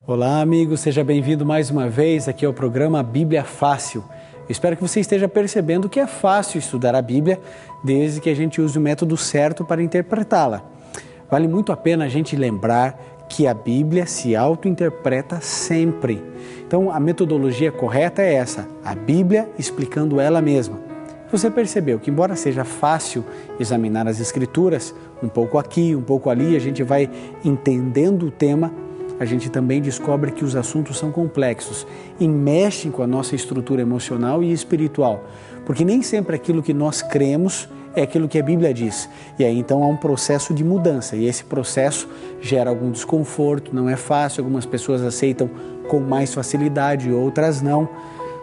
Olá, amigo, seja bem-vindo mais uma vez aqui ao programa Bíblia Fácil. Eu espero que você esteja percebendo que é fácil estudar a Bíblia, desde que a gente use o método certo para interpretá-la. Vale muito a pena a gente lembrar que a Bíblia se auto-interpreta sempre. Então, a metodologia correta é essa, a Bíblia explicando ela mesma. Você percebeu que, embora seja fácil examinar as Escrituras, um pouco aqui, um pouco ali, a gente vai entendendo o tema, a gente também descobre que os assuntos são complexos e mexem com a nossa estrutura emocional e espiritual, porque nem sempre aquilo que nós cremos é aquilo que a Bíblia diz. E aí então há um processo de mudança e esse processo gera algum desconforto, não é fácil, algumas pessoas aceitam com mais facilidade, outras não,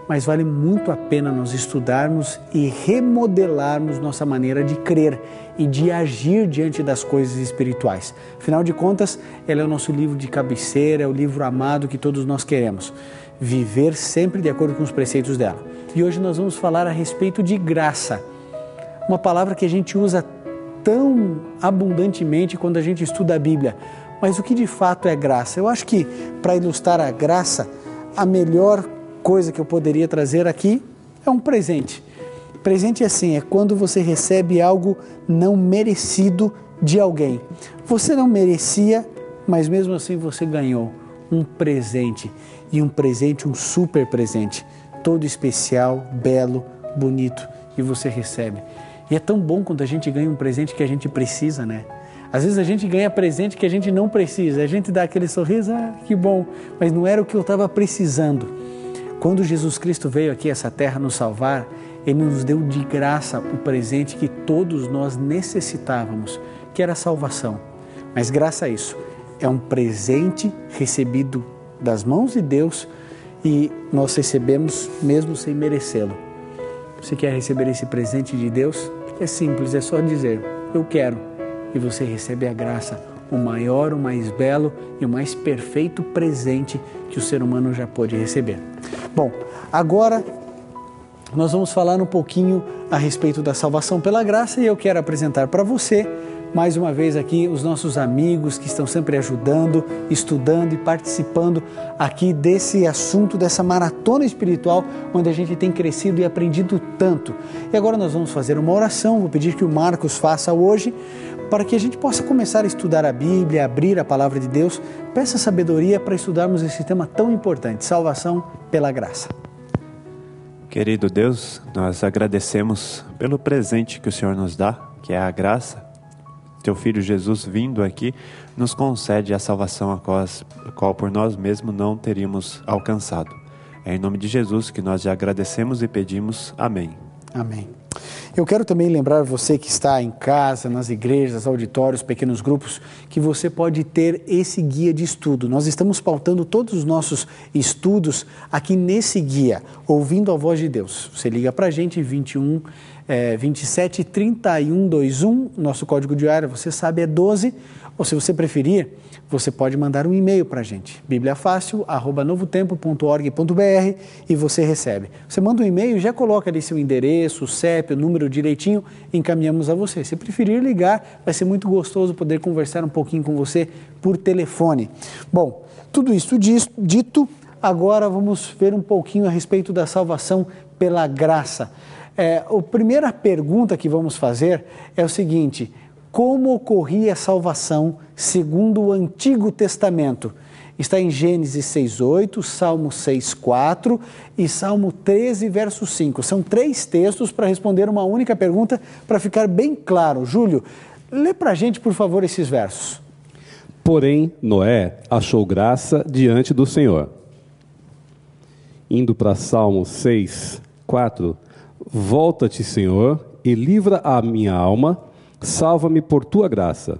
mas vale muito a pena nós estudarmos e remodelarmos nossa maneira de crer e de agir diante das coisas espirituais. Afinal de contas, ela é o nosso livro de cabeceira, é o livro amado que todos nós queremos. Viver sempre de acordo com os preceitos dela. E hoje nós vamos falar a respeito de graça. Uma palavra que a gente usa tão abundantemente quando a gente estuda a Bíblia. Mas o que de fato é graça? Eu acho que para ilustrar a graça, a melhor coisa que eu poderia trazer aqui é um presente. Presente assim, é quando você recebe algo não merecido de alguém. Você não merecia, mas mesmo assim você ganhou um presente. E um presente, um super presente, todo especial, belo, bonito, e você recebe. E é tão bom quando a gente ganha um presente que a gente precisa, né? Às vezes a gente ganha presente que a gente não precisa, a gente dá aquele sorriso, que bom, mas não era o que eu estava precisando. Quando Jesus Cristo veio aqui a essa terra nos salvar, Ele nos deu de graça o presente que todos nós necessitávamos, que era a salvação. Mas graças a isso, é um presente recebido das mãos de Deus e nós recebemos mesmo sem merecê-lo. Você quer receber esse presente de Deus? É simples, é só dizer, eu quero. E você recebe a graça, o maior, o mais belo e o mais perfeito presente que o ser humano já pôde receber. Bom, agora nós vamos falar um pouquinho a respeito da salvação pela graça e eu quero apresentar para você, mais uma vez aqui, os nossos amigos que estão sempre ajudando, estudando e participando aqui desse assunto, dessa maratona espiritual, onde a gente tem crescido e aprendido tanto. E agora nós vamos fazer uma oração, vou pedir que o Marcos faça hoje, para que a gente possa começar a estudar a Bíblia, abrir a Palavra de Deus. Peça sabedoria para estudarmos esse tema tão importante, salvação pela graça. Querido Deus, nós agradecemos pelo presente que o Senhor nos dá, que é a graça. Teu Filho Jesus vindo aqui nos concede a salvação a qual por nós mesmos não teríamos alcançado. É em nome de Jesus que nós já agradecemos e pedimos. Amém. Amém. Eu quero também lembrar você que está em casa, nas igrejas, auditórios, pequenos grupos, que você pode ter esse guia de estudo. Nós estamos pautando todos os nossos estudos aqui nesse guia, ouvindo a voz de Deus. Você liga para a gente, 27 31 21, nosso código de área, você sabe, é 12, ou se você preferir, você pode mandar um e-mail para a gente, bibliafácil@novotempo.org.br e você recebe. Você manda um e-mail, já coloca ali seu endereço, o CEP, o número direitinho, encaminhamos a você. Se preferir ligar, vai ser muito gostoso poder conversar um pouquinho com você por telefone. Bom, tudo isso dito, agora vamos ver um pouquinho a respeito da salvação pela graça. A primeira pergunta que vamos fazer é o seguinte: como ocorria a salvação segundo o Antigo Testamento? Está em Gênesis 6:8, Salmo 6:4 e Salmo 13, verso 5. São 3 textos para responder uma única pergunta, para ficar bem claro. Júlio, lê para a gente, por favor, esses versos. Porém, Noé achou graça diante do Senhor. Indo para Salmo 6:4, volta-te, Senhor, e livra a minha alma, salva-me por tua graça.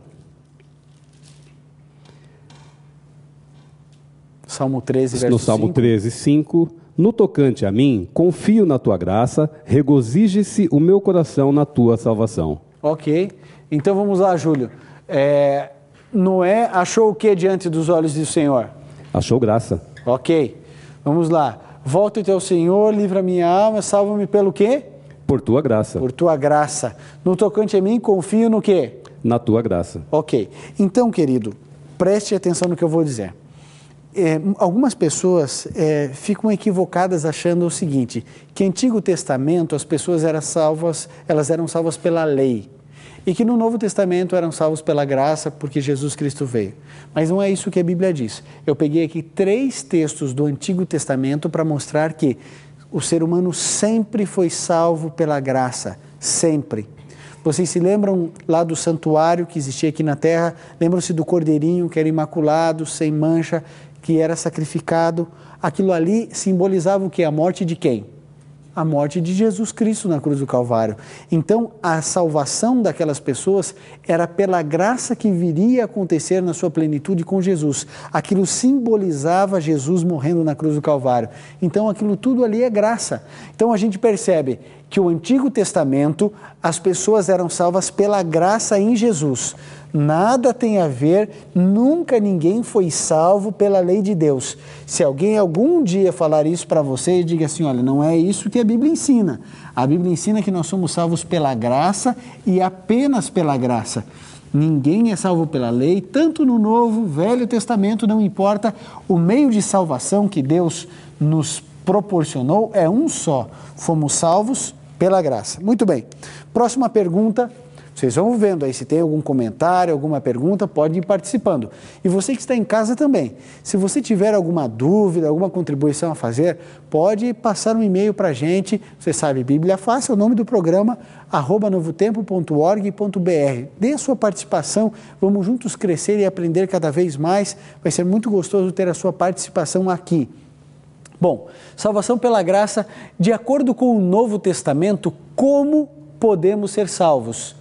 Salmo 13, verso 5. No Salmo 13, 5, no tocante a mim, confio na tua graça, regozije-se o meu coração na tua salvação. Ok, então vamos lá, Júlio. Noé achou o que diante dos olhos do Senhor? Achou graça. Ok, vamos lá. Volta-te ao Senhor, livra minha alma, salva-me pelo quê? Por tua graça. Por tua graça. No tocante a mim, confio no quê? Na tua graça. Ok. Então, querido, preste atenção no que eu vou dizer. algumas pessoas ficam equivocadas achando o seguinte, que no Antigo Testamento as pessoas eram salvas pela lei e que no Novo Testamento eram salvos pela graça porque Jesus Cristo veio. Mas não é isso que a Bíblia diz. Eu peguei aqui 3 textos do Antigo Testamento para mostrar que o ser humano sempre foi salvo pela graça, sempre. Vocês se lembram lá do santuário que existia aqui na terra? Lembram-se do cordeirinho que era imaculado, sem mancha, que era sacrificado? Aquilo ali simbolizava o quê? A morte de quem? A morte de Jesus Cristo na cruz do Calvário. Então, a salvação daquelas pessoas era pela graça que viria a acontecer na sua plenitude com Jesus. Aquilo simbolizava Jesus morrendo na cruz do Calvário. Então, aquilo tudo ali é graça. Então, a gente percebe que o Antigo Testamento, as pessoas eram salvas pela graça em Jesus. Nada tem a ver, nunca ninguém foi salvo pela lei de Deus. Se alguém algum dia falar isso para você, diga assim, olha, não é isso que a Bíblia ensina. A Bíblia ensina que nós somos salvos pela graça e apenas pela graça. Ninguém é salvo pela lei, tanto no Novo, Velho Testamento, não importa. O meio de salvação que Deus nos proporcionou é um só. Fomos salvos pela graça. Muito bem. Próxima pergunta. Vocês vão vendo aí, se tem algum comentário, alguma pergunta, pode ir participando. E você que está em casa também, se você tiver alguma dúvida, alguma contribuição a fazer, pode passar um e-mail para a gente, você sabe, Bíblia Fácil, o nome do programa, @novotempo.org.br. Dê a sua participação, vamos juntos crescer e aprender cada vez mais, vai ser muito gostoso ter a sua participação aqui. Bom, salvação pela graça, de acordo com o Novo Testamento, como podemos ser salvos?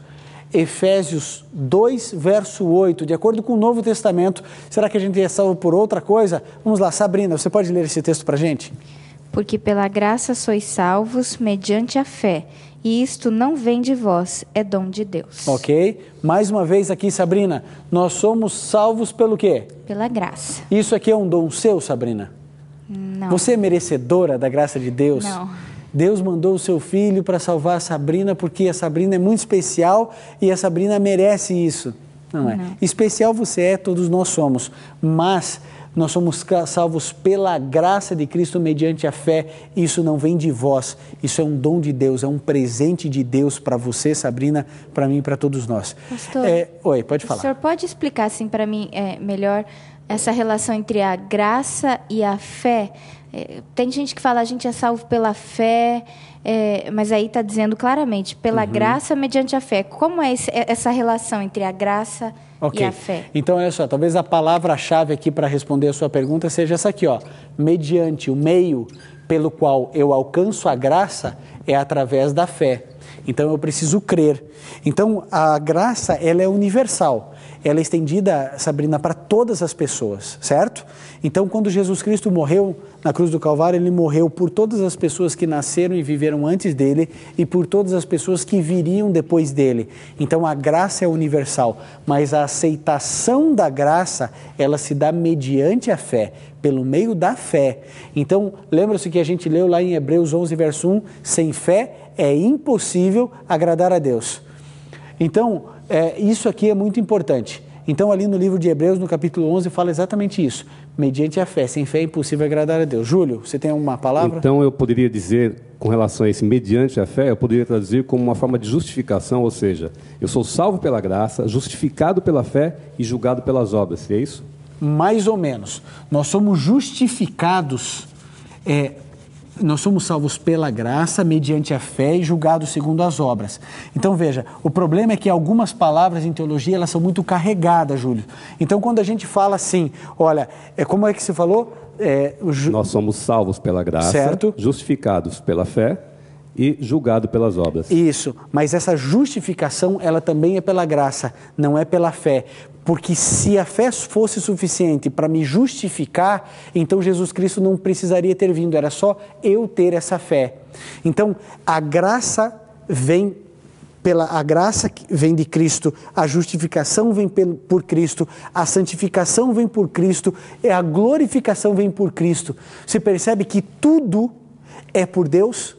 Efésios 2, verso 8, de acordo com o Novo Testamento, será que a gente é salvo por outra coisa? Vamos lá, Sabrina, você pode ler esse texto para a gente? Porque pela graça sois salvos mediante a fé, e isto não vem de vós, é dom de Deus. Ok, mais uma vez aqui, Sabrina, nós somos salvos pelo quê? Pela graça. Isso aqui é um dom seu, Sabrina? Não. Você é merecedora da graça de Deus? Não. Deus mandou o seu filho para salvar a Sabrina porque a Sabrina é muito especial e a Sabrina merece isso. Não é? Não. Especial você é, todos nós somos, mas nós somos salvos pela graça de Cristo mediante a fé. Isso não vem de vós, isso é um dom de Deus, é um presente de Deus para você, Sabrina, para mim e para todos nós. Pastor, oi, pode falar. O senhor pode explicar assim para mim melhor essa relação entre a graça e a fé? Tem gente que fala a gente é salvo pela fé, mas aí está dizendo claramente, pela graça mediante a fé. Como é essa relação entre a graça e a fé? Então, olha só, talvez a palavra-chave aqui para responder a sua pergunta seja essa aqui, ó. Mediante, o meio pelo qual eu alcanço a graça é através da fé. Então, eu preciso crer. Então, a graça, ela é universal. Ela é estendida, Sabrina, para todas as pessoas, certo? Então, quando Jesus Cristo morreu na cruz do Calvário, ele morreu por todas as pessoas que nasceram e viveram antes dele e por todas as pessoas que viriam depois dele. Então, a graça é universal, mas a aceitação da graça, ela se dá mediante a fé, pelo meio da fé. Então, lembra-se que a gente leu lá em Hebreus 11, verso 1, sem fé é impossível agradar a Deus. Então, isso aqui é muito importante. Então, ali no livro de Hebreus, no capítulo 11, fala exatamente isso. Mediante a fé, sem fé é impossível agradar a Deus. Júlio, você tem uma palavra? Então, eu poderia dizer, com relação a esse mediante a fé, eu poderia traduzir como uma forma de justificação, ou seja, eu sou salvo pela graça, justificado pela fé e julgado pelas obras. É isso? Mais ou menos. Nós somos justificados, nós somos salvos pela graça, mediante a fé e julgados segundo as obras. Então, veja, o problema é que algumas palavras em teologia, elas são muito carregadas, Júlio. Então, quando a gente fala assim, olha, como é que você falou? Nós somos salvos pela graça, certo? Justificados pela fé e julgados pelas obras. Isso, mas essa justificação, ela também é pela graça, não é pela fé. Porque se a fé fosse suficiente para me justificar, então Jesus Cristo não precisaria ter vindo, era só eu ter essa fé. Então, a graça vem de Cristo, a justificação vem por Cristo, a santificação vem por Cristo, a glorificação vem por Cristo. Você percebe que tudo é por Deus?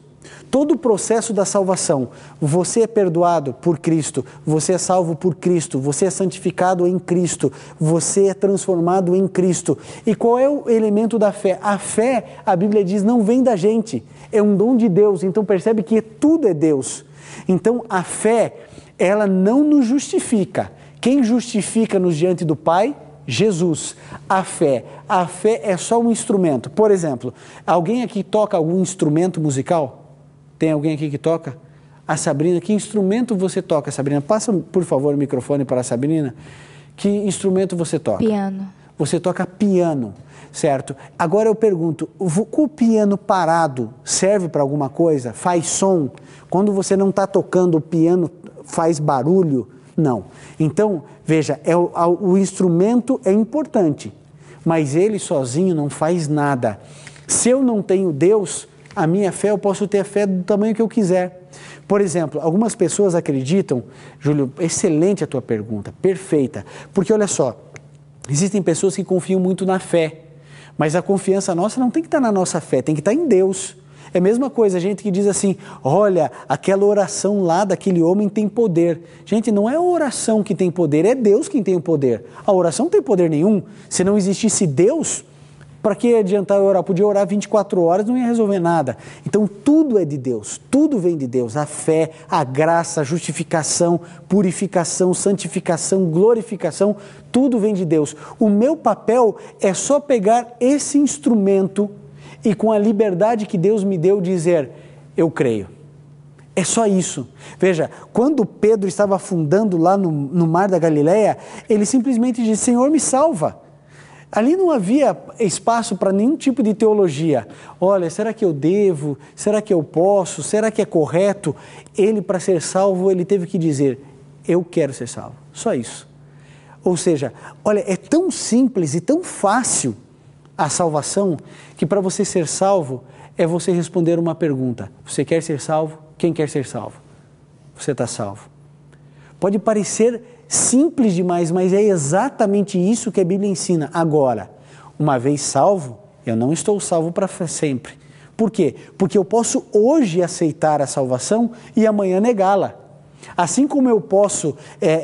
Todo o processo da salvação, você é perdoado por Cristo, você é salvo por Cristo, você é santificado em Cristo, você é transformado em Cristo. E qual é o elemento da fé? A fé, a Bíblia diz, não vem da gente, é um dom de Deus, então percebe que tudo é Deus. Então a fé, ela não nos justifica. Quem justifica-nos diante do Pai? Jesus. A fé é só um instrumento. Por exemplo, alguém aqui toca algum instrumento musical? Tem alguém aqui que toca? A Sabrina, que instrumento você toca, Sabrina? Passa, por favor, o microfone para a Sabrina. Que instrumento você toca? Piano. Você toca piano, certo? Agora eu pergunto, o piano parado serve para alguma coisa? Faz som? Quando você não está tocando, o piano faz barulho? Não. Então, veja, o instrumento é importante, mas ele sozinho não faz nada. Se eu não tenho Deus, a minha fé, eu posso ter a fé do tamanho que eu quiser. Por exemplo, algumas pessoas acreditam, Júlio, excelente a tua pergunta, perfeita, porque olha só, existem pessoas que confiam muito na fé, mas a confiança nossa não tem que estar na nossa fé, tem que estar em Deus. É a mesma coisa, a gente que diz assim, olha, aquela oração lá daquele homem tem poder. Gente, não é a oração que tem poder, é Deus quem tem o poder. A oração não tem poder nenhum. Se não existisse Deus, para que adiantar orar? Podia orar 24 horas, não ia resolver nada. Então tudo é de Deus, tudo vem de Deus. A fé, a graça, a justificação, purificação, santificação, glorificação, tudo vem de Deus. O meu papel é só pegar esse instrumento e com a liberdade que Deus me deu dizer, eu creio. É só isso. Veja, quando Pedro estava afundando lá no mar da Galileia, ele simplesmente disse, Senhor, me salva. Ali não havia espaço para nenhum tipo de teologia. Olha, será que eu devo? Será que eu posso? Será que é correto? Ele, para ser salvo, ele teve que dizer, eu quero ser salvo. Só isso. Ou seja, olha, é tão simples e tão fácil a salvação, que para você ser salvo, é você responder uma pergunta. Você quer ser salvo? Quem quer ser salvo? Você está salvo. Pode parecer simples demais, mas é exatamente isso que a Bíblia ensina. Agora, uma vez salvo, eu não estou salvo para sempre. Por quê? Porque eu posso hoje aceitar a salvação e amanhã negá-la. Assim como eu posso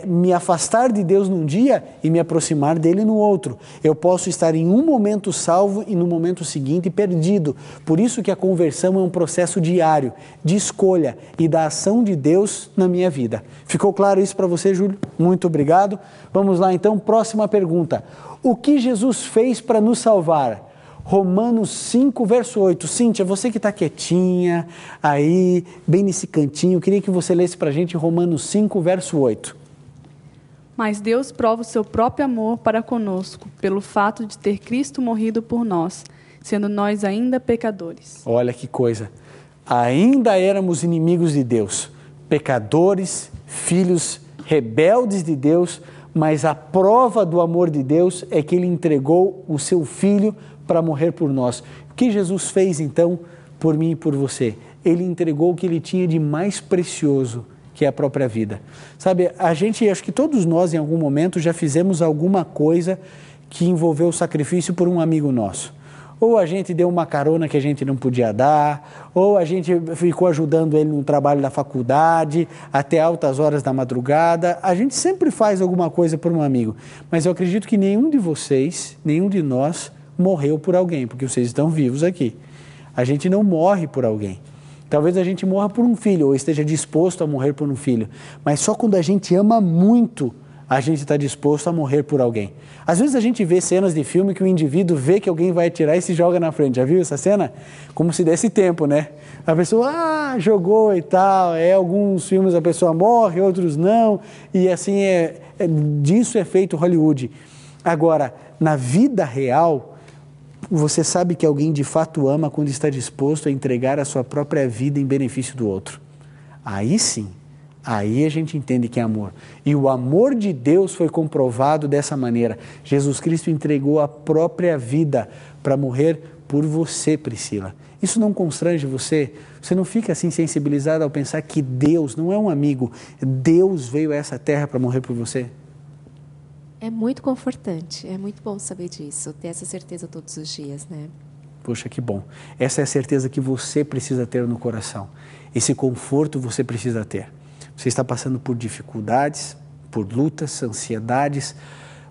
me afastar de Deus num dia e me aproximar dele no outro. Eu posso estar em um momento salvo e no momento seguinte perdido. Por isso que a conversão é um processo diário, de escolha e da ação de Deus na minha vida. Ficou claro isso para você, Júlio? Muito obrigado. Vamos lá então, próxima pergunta. O que Jesus fez para nos salvar? Romanos 5, verso 8. Cíntia, você que está quietinha aí, bem nesse cantinho, eu queria que você lesse para a gente Romanos 5, verso 8. Mas Deus prova o seu próprio amor para conosco, pelo fato de ter Cristo morrido por nós, sendo nós ainda pecadores. Olha que coisa. Ainda éramos inimigos de Deus, pecadores, filhos rebeldes de Deus, mas a prova do amor de Deus é que Ele entregou o seu Filho para morrer por nós. O que Jesus fez então por mim e por você? Ele entregou o que Ele tinha de mais precioso, que é a própria vida. Sabe, acho que todos nós em algum momento já fizemos alguma coisa que envolveu o sacrifício por um amigo nosso. Ou a gente deu uma carona que a gente não podia dar, ou a gente ficou ajudando ele no trabalho da faculdade, até altas horas da madrugada. A gente sempre faz alguma coisa por um amigo. Mas eu acredito que nenhum de vocês, nenhum de nós, morreu por alguém, porque vocês estão vivos aqui. A gente não morre por alguém. Talvez a gente morra por um filho, ou esteja disposto a morrer por um filho. Mas só quando a gente ama muito, a gente está disposto a morrer por alguém. Às vezes a gente vê cenas de filme que o indivíduo vê que alguém vai atirar e se joga na frente. Já viu essa cena? Como se desse tempo, né? A pessoa, jogou e tal. Alguns filmes a pessoa morre, outros não. E assim, disso é feito Hollywood. Agora, na vida real, você sabe que alguém de fato ama quando está disposto a entregar a sua própria vida em benefício do outro. Aí sim, aí a gente entende que é amor. E o amor de Deus foi comprovado dessa maneira. Jesus Cristo entregou a própria vida para morrer por você, Priscila. Isso não constrange você? Você não fica assim sensibilizado ao pensar que Deus não é um amigo, Deus veio a essa terra para morrer por você? É muito confortante, é muito bom saber disso, ter essa certeza todos os dias, né? Poxa, que bom. Essa é a certeza que você precisa ter no coração. Esse conforto você precisa ter. Você está passando por dificuldades, por lutas, ansiedades.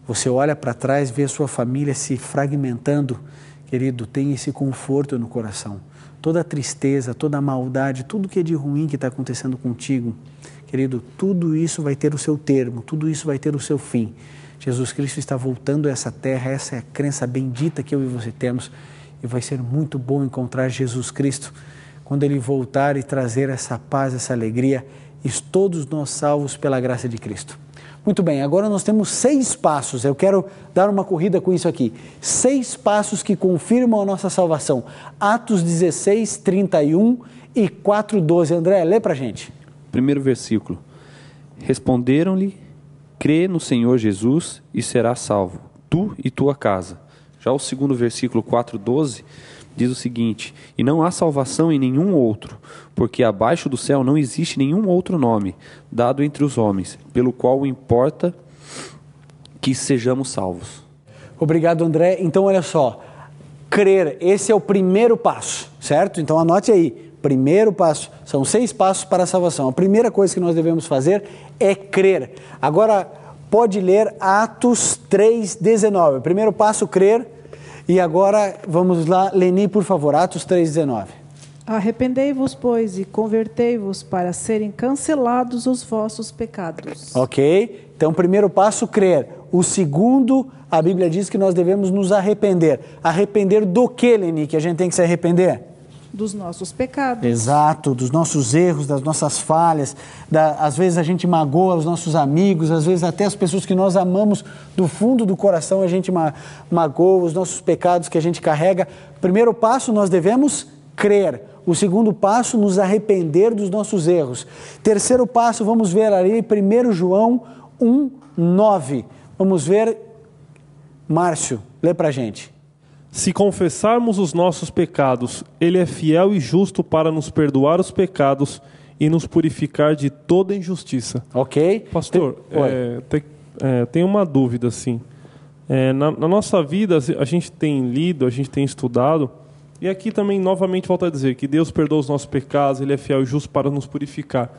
Você olha para trás, vê a sua família se fragmentando. Querido, tem esse conforto no coração. Toda a tristeza, toda a maldade, tudo que é de ruim que está acontecendo contigo, querido, tudo isso vai ter o seu termo, tudo isso vai ter o seu fim. Jesus Cristo está voltando a essa terra, essa é a crença bendita que eu e você temos, e vai ser muito bom encontrar Jesus Cristo quando Ele voltar e trazer essa paz, essa alegria, e todos nós salvos pela graça de Cristo. Muito bem, agora nós temos 6 passos, eu quero dar uma corrida com isso aqui. 6 passos que confirmam a nossa salvação. Atos 16, 31 e 4, 12. André, lê pra gente. Primeiro versículo. Responderam-lhe, crê no Senhor Jesus e serás salvo, tu e tua casa. Já o segundo versículo 4, 12, diz o seguinte: e não há salvação em nenhum outro, porque abaixo do céu não existe nenhum outro nome dado entre os homens, pelo qual importa que sejamos salvos. Obrigado, André. Então, olha só, crer, esse é o primeiro passo, certo? Então, anote aí, primeiro passo, são 6 passos para a salvação. A primeira coisa que nós devemos fazer é crer. Agora, pode ler Atos 3, 19. Primeiro passo, crer. E agora, vamos lá, Leni, por favor, Atos 3, 19. Arrependei-vos, pois, e convertei-vos para serem cancelados os vossos pecados. Ok? Então, primeiro passo, crer. O segundo, a Bíblia diz que nós devemos nos arrepender. Arrepender do que, Leni, que a gente tem que se arrepender? Dos nossos pecados. Exato, dos nossos erros, das nossas falhas. Às vezes a gente magoa os nossos amigos, às vezes até as pessoas que nós amamos do fundo do coração a gente magoa, os nossos pecados que a gente carrega. Primeiro passo, nós devemos crer. O segundo passo, nos arrepender dos nossos erros. Terceiro passo, vamos ver ali 1 João 1, 9. Vamos ver, Márcio, lê pra gente. Se confessarmos os nossos pecados, Ele é fiel e justo para nos perdoar os pecados e nos purificar de toda injustiça. Ok. Pastor, tem uma dúvida, assim. Na nossa vida, a gente tem lido, a gente tem estudado, e aqui também, novamente, volto a dizer que Deus perdoa os nossos pecados, Ele é fiel e justo para nos purificar.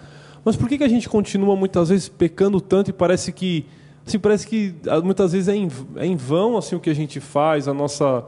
Mas por que a gente continua, muitas vezes, pecando tanto e parece que muitas vezes é em vão assim, o que a gente faz, a nossa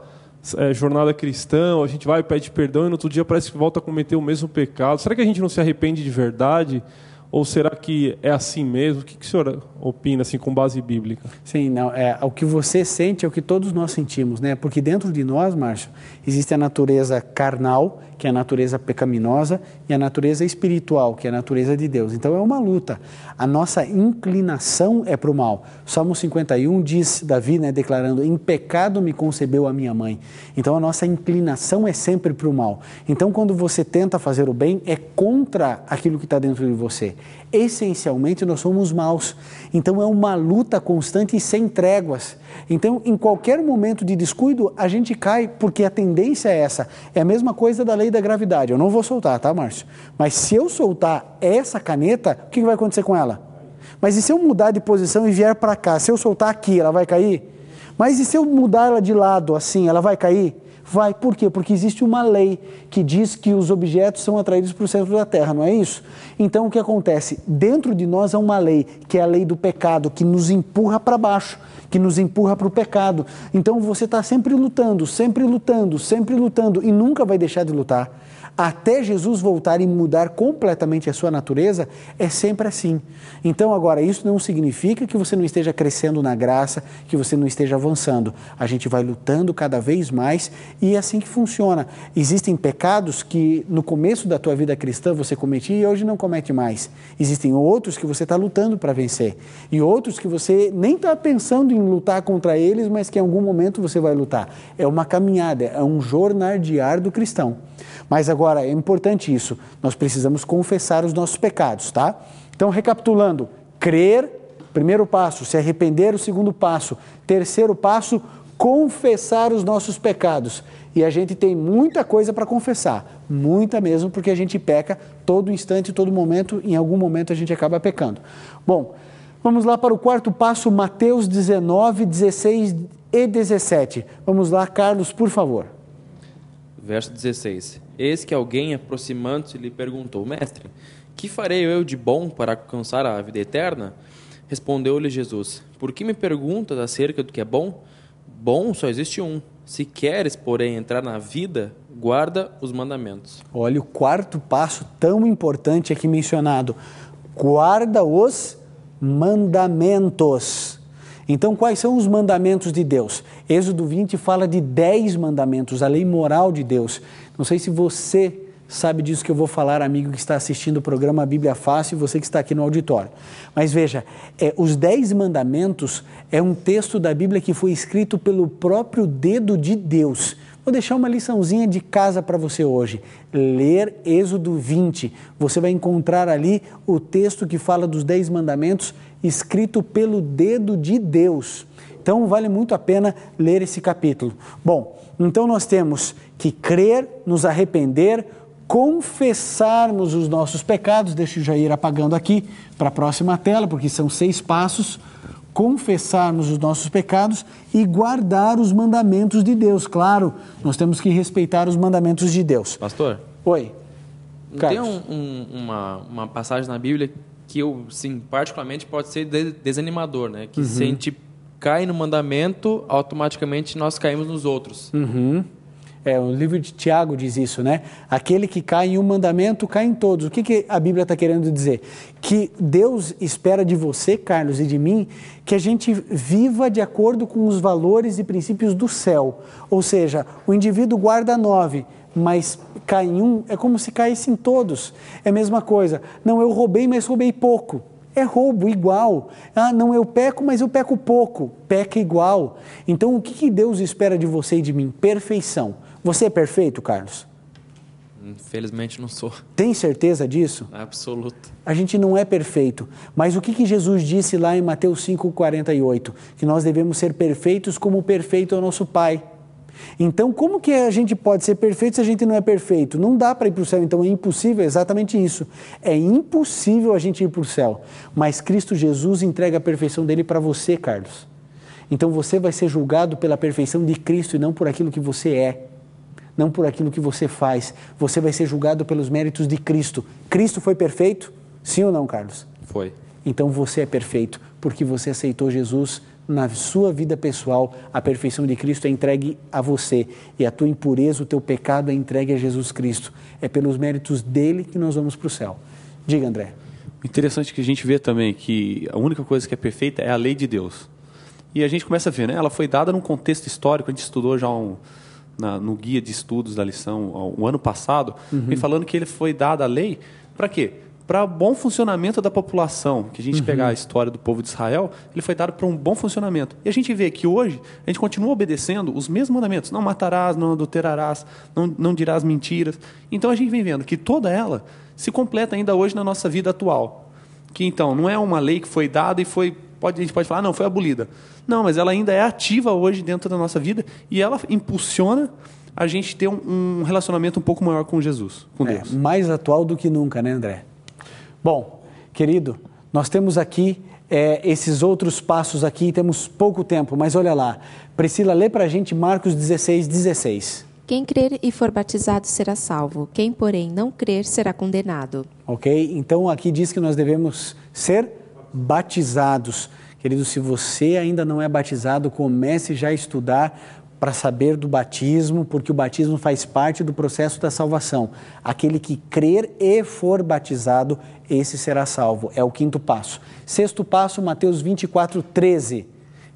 jornada cristã, a gente vai e pede perdão e no outro dia parece que volta a cometer o mesmo pecado. Será que a gente não se arrepende de verdade? Ou será que é assim mesmo? O que o senhor opina, assim, com base bíblica? Sim, não, o que você sente é o que todos nós sentimos, né? Porque dentro de nós, Márcio, existe a natureza carnal, que é a natureza pecaminosa, e a natureza espiritual, que é a natureza de Deus. Então é uma luta. A nossa inclinação é para o mal. Salmo 51 diz, Davi, né, declarando, em pecado me concebeu a minha mãe. Então a nossa inclinação é sempre para o mal. Então quando você tenta fazer o bem, é contra aquilo que está dentro de você. Essencialmente nós somos maus. Então é uma luta constante e sem tréguas. Então em qualquer momento de descuido a gente cai, porque a tendência é essa. É a mesma coisa da lei da gravidade. Eu não vou soltar, tá, Márcio? Mas se eu soltar essa caneta, o que vai acontecer com ela? Mas e se eu mudar de posição e vier para cá? Se eu soltar aqui, ela vai cair? Mas e se eu mudar ela de lado assim, ela vai cair? Vai. Por quê? Porque existe uma lei que diz que os objetos são atraídos para o centro da Terra, não é isso? Então o que acontece? Dentro de nós há uma lei, que é a lei do pecado, que nos empurra para baixo, que nos empurra para o pecado. Então você está sempre lutando, sempre lutando, sempre lutando e nunca vai deixar de lutar. Até Jesus voltar e mudar completamente a sua natureza, é sempre assim. Então agora, isso não significa que você não esteja crescendo na graça, que você não esteja avançando. A gente vai lutando cada vez mais e é assim que funciona. Existem pecados que no começo da tua vida cristã você cometia e hoje não comete mais. Existem outros que você está lutando para vencer. E outros que você nem está pensando em lutar contra eles, mas que em algum momento você vai lutar. É uma caminhada, é um jornadear do cristão. Mas agora, é importante isso, nós precisamos confessar os nossos pecados, tá? Então, recapitulando, crer, primeiro passo, se arrepender, o segundo passo. Terceiro passo, confessar os nossos pecados. E a gente tem muita coisa para confessar, muita mesmo, porque a gente peca todo instante, todo momento, em algum momento a gente acaba pecando. Bom, vamos lá para o quarto passo, Mateus 19, 16 e 17. Vamos lá, Carlos, por favor. verso 16. Eis que alguém, aproximando-se, lhe perguntou: Mestre, que farei eu de bom para alcançar a vida eterna? Respondeu-lhe Jesus: Por que me perguntas acerca do que é bom? Bom só existe um. Se queres, porém, entrar na vida, guarda os mandamentos. Olha o quarto passo tão importante aqui mencionado. Guarda os mandamentos. Então, quais são os mandamentos de Deus? Êxodo 20 fala de 10 mandamentos, a lei moral de Deus. Não sei se você sabe disso que eu vou falar, amigo que está assistindo o programa Bíblia Fácil e você que está aqui no auditório. Mas veja, os 10 mandamentos é um texto da Bíblia que foi escrito pelo próprio dedo de Deus. Vou deixar uma liçãozinha de casa para você hoje. Ler Êxodo 20. Você vai encontrar ali o texto que fala dos 10 mandamentos escrito pelo dedo de Deus. Então, vale muito a pena ler esse capítulo. Bom, então nós temos que crer, nos arrepender, confessarmos os nossos pecados. Deixa eu já ir apagando aqui para a próxima tela, porque são 6 passos. Confessarmos os nossos pecados e guardar os mandamentos de Deus. Claro, nós temos que respeitar os mandamentos de Deus. Pastor? Oi. Tem uma passagem na Bíblia que eu, sim, particularmente pode ser desanimador, né? Que se a gente cai no mandamento, automaticamente nós caímos nos outros. O livro de Tiago diz isso, né? Aquele que cai em um mandamento, cai em todos. O que a Bíblia está querendo dizer? Que Deus espera de você, Carlos, e de mim, que a gente viva de acordo com os valores e princípios do céu. Ou seja, o indivíduo guarda 9, mas cai em um, é como se caísse em todos. É a mesma coisa. Não, eu roubei, mas roubei pouco. É roubo igual. Ah, não, eu peco, mas eu peco pouco. Peca igual. Então, o que Deus espera de você e de mim? Perfeição. Você é perfeito, Carlos? Infelizmente não sou. Tem certeza disso? Absoluto. A gente não é perfeito. Mas o que Jesus disse lá em Mateus 5,48? Que nós devemos ser perfeitos como perfeito é o nosso Pai. Então, como que a gente pode ser perfeito se a gente não é perfeito? Não dá para ir para o céu, então é impossível, é exatamente isso. É impossível a gente ir para o céu. Mas Cristo Jesus entrega a perfeição dele para você, Carlos. Então você vai ser julgado pela perfeição de Cristo e não por aquilo que você é. Não por aquilo que você faz. Você vai ser julgado pelos méritos de Cristo. Cristo foi perfeito? Sim ou não, Carlos? Foi. Então você é perfeito, porque você aceitou Jesus na sua vida pessoal. A perfeição de Cristo é entregue a você e a tua impureza, o teu pecado é entregue a Jesus Cristo. É pelos méritos dele que nós vamos para o céu. Diga, André. Interessante que a gente vê também que a única coisa que é perfeita é a lei de Deus. E a gente começa a ver, né? Ela foi dada num contexto histórico. A gente estudou já no guia de estudos da lição o ano passado, vem falando que ele foi dada a lei para quê? Para bom funcionamento da população. Que a gente pegar a história do povo de Israel, ele foi dado para um bom funcionamento. E a gente vê que hoje a gente continua obedecendo os mesmos mandamentos. Não matarás, não adulterarás, não dirás mentiras. Então a gente vem vendo que toda ela se completa ainda hoje na nossa vida atual. Que então não é uma lei que foi dada e a gente pode falar, não, foi abolida. Não, mas ela ainda é ativa hoje dentro da nossa vida e ela impulsiona a gente ter um relacionamento um pouco maior com Jesus, com Deus. Mais atual do que nunca, né, André? Bom, querido, nós temos aqui esses outros passos aqui, temos pouco tempo, mas olha lá. Priscila, lê para a gente Marcos 16:16. Quem crer e for batizado será salvo, quem, porém, não crer será condenado. Ok? Então, aqui diz que nós devemos ser batizados. Querido, se você ainda não é batizado, comece já a estudar para saber do batismo, porque o batismo faz parte do processo da salvação. Aquele que crer e for batizado, esse será salvo. É o 5º passo. 6º passo, Mateus 24:13.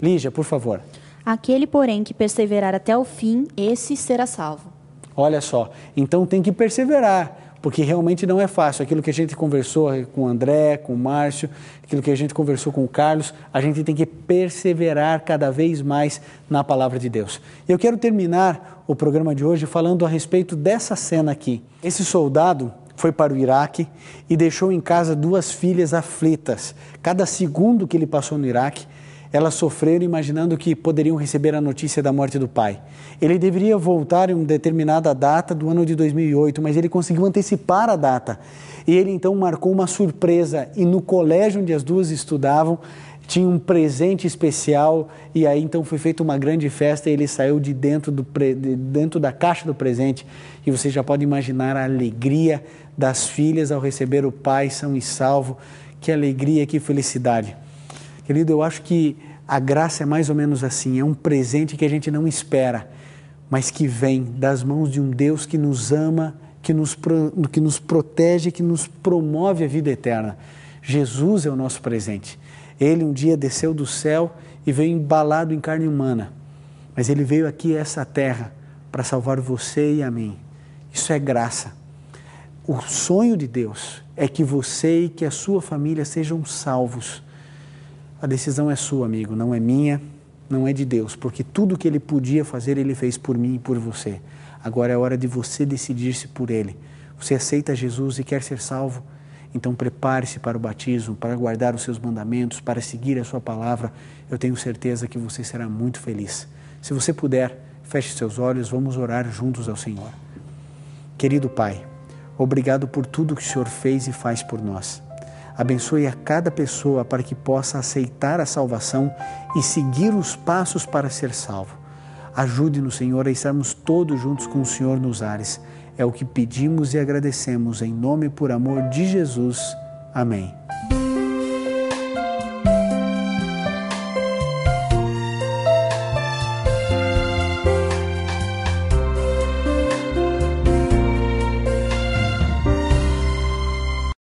Lígia, por favor. Aquele, porém, que perseverar até o fim, esse será salvo. Olha só, então tem que perseverar, porque realmente não é fácil. Aquilo que a gente conversou com o André, com o Márcio, aquilo que a gente conversou com o Carlos, a gente tem que perseverar cada vez mais na palavra de Deus. Eu quero terminar o programa de hoje falando a respeito dessa cena aqui. Esse soldado foi para o Iraque e deixou em casa 2 filhas aflitas. Cada segundo que ele passou no Iraque, elas sofreram imaginando que poderiam receber a notícia da morte do pai. Ele deveria voltar em uma determinada data do ano de 2008, mas ele conseguiu antecipar a data. E ele então marcou uma surpresa e no colégio onde as 2 estudavam, tinha um presente especial e aí então foi feita uma grande festa e ele saiu de dentro da caixa do presente e você já pode imaginar a alegria das filhas ao receber o pai são e salvo. Que alegria, que felicidade. Querido, eu acho que a graça é mais ou menos assim, é um presente que a gente não espera, mas que vem das mãos de um Deus que nos ama, que nos protege, que nos promove a vida eterna. Jesus é o nosso presente. Ele um dia desceu do céu e veio embalado em carne humana, mas ele veio aqui a essa terra para salvar você e a mim. Isso é graça. O sonho de Deus é que você e que a sua família sejam salvos. A decisão é sua, amigo, não é minha, não é de Deus, porque tudo que Ele podia fazer, Ele fez por mim e por você. Agora é hora de você decidir-se por Ele. Você aceita Jesus e quer ser salvo? Então prepare-se para o batismo, para guardar os seus mandamentos, para seguir a sua palavra. Eu tenho certeza que você será muito feliz. Se você puder, feche seus olhos, vamos orar juntos ao Senhor. Querido Pai, obrigado por tudo que o Senhor fez e faz por nós. Abençoe a cada pessoa para que possa aceitar a salvação e seguir os passos para ser salvo. Ajude-nos, Senhor, a estarmos todos juntos com o Senhor nos ares. É o que pedimos e agradecemos em nome e por amor de Jesus. Amém.